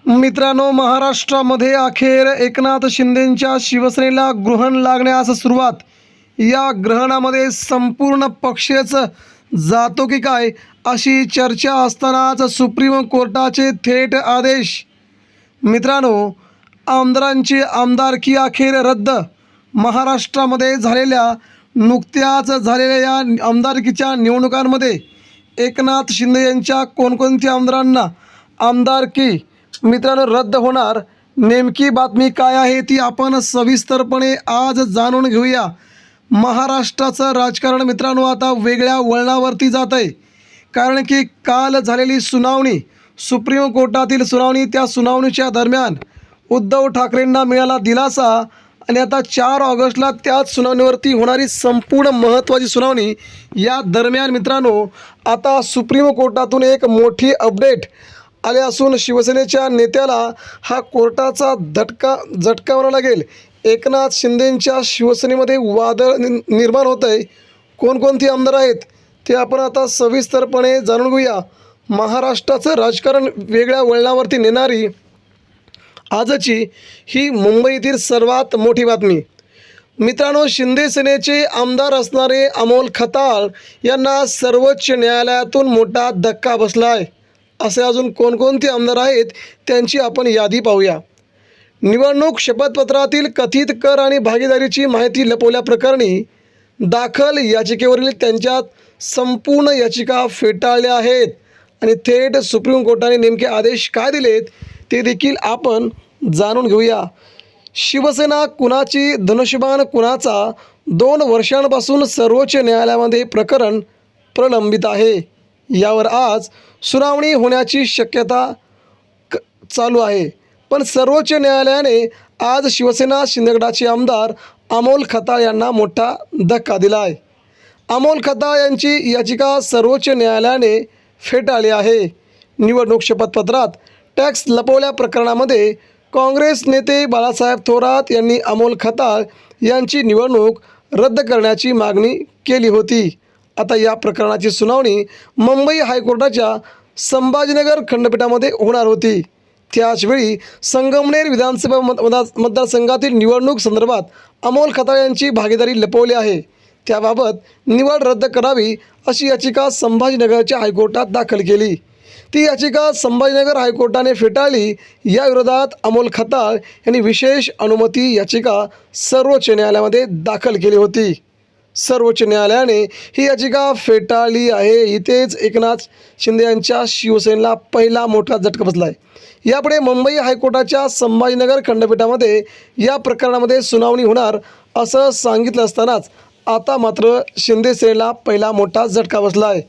मित्रांनो, महाराष्ट्रामध्ये अखेर एकनाथ शिंदेंच्या शिवसेनेला ग्रहण लागण्यास सुरुवात. या ग्रहणामध्ये संपूर्ण पक्षच जातो की काय अशी चर्चा असतानाच सुप्रीम कोर्टाचे थेट आदेश. मित्रांनो, आमदारांची आमदारकी अखेर रद्द. महाराष्ट्रामध्ये नुकत्याच झालेल्या या आमदारकीच्या निवडणुकांमध्ये एकनाथ शिंदे यांच्या कोणकोणत्या आमदारांना आमदारकी मित्रांनो रद्द होणार, नेमकी बातमी काय आहे ती आपण सविस्तरपणे आज जाणून घेऊया. महाराष्ट्राचं राजकारण मित्रांनो आता वेगळ्या वळणावरती जात आहे, कारण की काल झालेली सुनावणी, सुप्रीम कोर्टातील सुनावणी, त्या सुनावणीच्या दरम्यान उद्धव ठाकरेंना मिळाला दिलासा आणि आता 4 ऑगस्टला त्याच सुनावणीवरती होणारी संपूर्ण महत्त्वाची सुनावणी. या दरम्यान मित्रांनो आता सुप्रीम कोर्टातून एक मोठी अपडेट आले असून शिवसेनेच्या नेत्याला हा कोर्टाचा झटका म्हणावा लागेल. एकनाथ शिंदेंच्या शिवसेनेमध्ये वादळ निर्माण होत आहे. कोणकोणती आमदार आहेत ते आपण आता सविस्तरपणे जाणून घेऊया. महाराष्ट्राचं राजकारण वेगळ्या वळणावरती नेणारी आजची ही मुंबईतील सर्वात मोठी बातमी. मित्रांनो, शिंदे सेनेचे आमदार असणारे अमोल खताळ यांना सर्वोच्च न्यायालयातून मोठा धक्का बसला आहे. असे अजून कोणकोणते आमदार आहेत त्यांची आपण यादी पाहूया. निवडणूक शपथपत्रातील कथित कर आणि भागीदारीची माहिती लपवल्याप्रकरणी दाखल याचिकेवरील त्यांच्यात संपूर्ण याचिका फेटाळल्या आहेत आणि थेट सुप्रीम कोर्टाने नेमके आदेश काय दिलेत ते देखील आपण जाणून घेऊया. शिवसेना कुणाची, धनुष्यबाण कुणाचा, 2 वर्षांपासून सर्वोच्च न्यायालयामध्ये प्रकरण प्रलंबित आहे. यावर आज सुनावणी होण्याची शक्यता चालू आहे. पण सर्वोच्च न्यायालयाने आज शिवसेना शिंदेगडाचे आमदार अमोल खताळ यांना मोठा धक्का दिला आहे. अमोल खताळ यांची याचिका सर्वोच्च न्यायालयाने फेटाळली आहे. निवडणूक शपथपत्रात टॅक्स लपवल्या प्रकरणामध्ये काँग्रेस नेते बाळासाहेब थोरात यांनी अमोल खताळ यांची निवडणूक रद्द करण्याची मागणी केली होती. आता या प्रकरणाची सुनावणी मुंबई हायकोर्टाच्या संभाजीनगर खंडपीठामध्ये होणार होती. त्याचवेळी संगमनेर विधानसभा मतदारसंघातील निवडणूक संदर्भात अमोल खताळ यांची भागीदारी लपवली आहे, त्याबाबत निवड रद्द करावी अशी याचिका संभाजीनगरच्या हायकोर्टात दाखल केली. ती याचिका संभाजीनगर हायकोर्टाने फेटाळली. या विरोधात अमोल खताळ यांनी विशेष अनुमती याचिका सर्वोच्च न्यायालयामध्ये दाखल केली होती. सर्वोच्च न्यायालयाने ही याचिका फेटाळली आहे. इथेच एकनाथ शिंदे यांच्या शिवसेनेला पहिला मोठा झटका बसला आहे. यापुढे मुंबई हायकोर्टाच्या संभाजीनगर खंडपीठामध्ये या प्रकरणामध्ये सुनावणी होणार असं सांगितलं असतानाच आता मात्र शिंदे सेनेला पहिला मोठा झटका बसला आहे.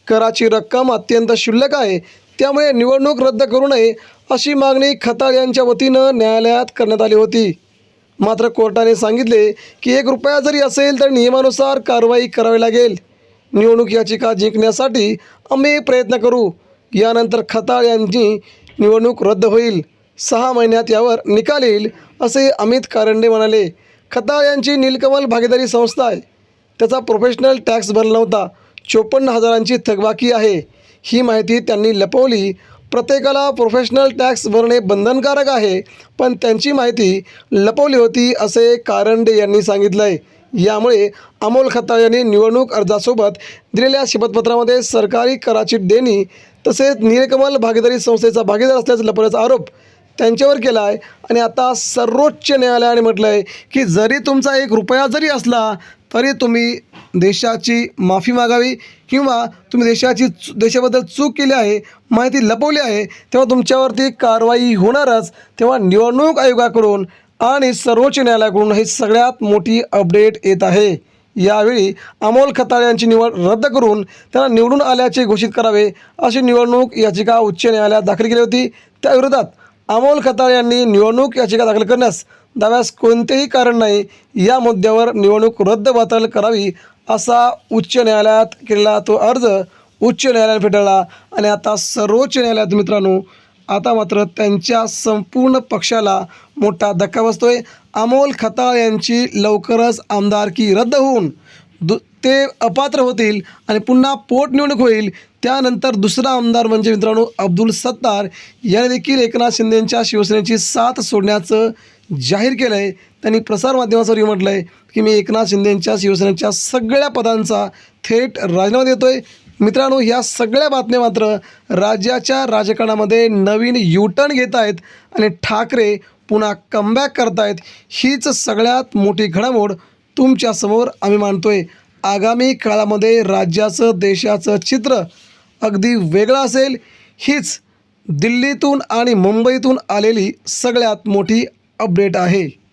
कराची रक्कम अत्यंत क्षुल्लक आहे, त्यामुळे निवडणूक रद्द करू नये अशी मागणी खताळ यांच्या वतीनं न्यायालयात करण्यात आली होती. मात्र कोर्टाने सांगितले की 1 रुपया जरी असेल तर नियमानुसार कारवाई करावी लागेल. निवडणूक याचिका जिंकण्यासाठी आम्ही प्रयत्न करू. यानंतर खताळ यांची निवडणूक रद्द होईल. 6 महिन्यात यावर निकाल येईल असे अमित कारंडे म्हणाले. खताळ यांची नीलकमल भागीदारी संस्था आहे. त्याचा प्रोफेशनल टॅक्स भरला नव्हता. 54,000ची थकबाकी आहे. ही माहिती त्यांनी लपवली. प्रत्येकाला प्रोफेशनल टॅक्स भरणे बंधनकारक आहे, पण त्यांची माहिती लपवली होती असे कारंडे यांनी सांगितलं आहे. यामुळे अमोल खताळ यांनी निवडणूक अर्जासोबत दिलेल्या शपथपत्रामध्ये सरकारी कराची देणी तसेच नीलकमल भागीदारी संस्थेचा भागीदार असल्याचा लपवण्याचा आरोप त्यांच्यावर केला आहे. आणि आता सर्वोच्च न्यायालयाने म्हटलं आहे की जरी तुमचा 1 रुपया जरी असला तरी तुम्ही देशाची माफी मागावी किंवा तुम्ही देशाबद्दल चूक केली आहे, माहिती लपवली आहे, तेव्हा तुमच्यावरती कारवाई होणारच. तेव्हा निवडणूक आयोगाकडून आणि सर्वोच्च न्यायालयाकडून ही सगळ्यात मोठी अपडेट येत आहे. यावेळी अमोल खताळ यांची निवड रद्द करून त्यांना निवडून आल्याचे घोषित करावे अशी निवडणूक याचिका उच्च न्यायालयात दाखल केली होती. त्याविरोधात अमोल खताळ यांनी निवडणूक याचिका दाखल करण्यास दाव्यास कोणतेही कारण नाही. या मुद्द्यावर निवडणूक रद्दबातल करावी असा उच्च न्यायालयात केलेला तो अर्ज उच्च न्यायालयाने फेटाळला आणि आता सर्वोच्च न्यायालयात मित्रांनो आता मात्र त्यांच्या संपूर्ण पक्षाला मोठा धक्का बसतोय. अमोल खताळ यांची लवकरच आमदारकी रद्द होऊन ते अपात्र होतील आणि पुन्हा पोटनिवडणूक होईल. त्यानंतर दुसरा आमदार म्हणजे मित्रांनो अब्दुल सत्तार याने देखील एकनाथ शिंदेंच्या शिवसेनेची साथ सोडण्याचं जाहीर केलं आहे. त्यांनी प्रसारमाध्यमांवर म्हटलं आहे की मी एकनाथ शिंदेंच्या शिवसेनेच्या सगळ्या पदांचा थेट राजीनामा देतो आहे. मित्रांनो, ह्या सगळ्या बातम्या मात्र राज्याच्या राजकारणामध्ये नवीन युटर्न घेत आहेत आणि ठाकरे पुन्हा कमबॅक करतायत. हीच सगळ्यात मोठी घडामोड तुमच्यासमोर आम्ही मांडतोय. आगामी काळामध्ये राज्याचं देशाचं चित्र अगदी वेगळं असेल. हीच दिल्लीतून आणि मुंबईतून आलेली सगळ्यात मोठी अपडेट आहे.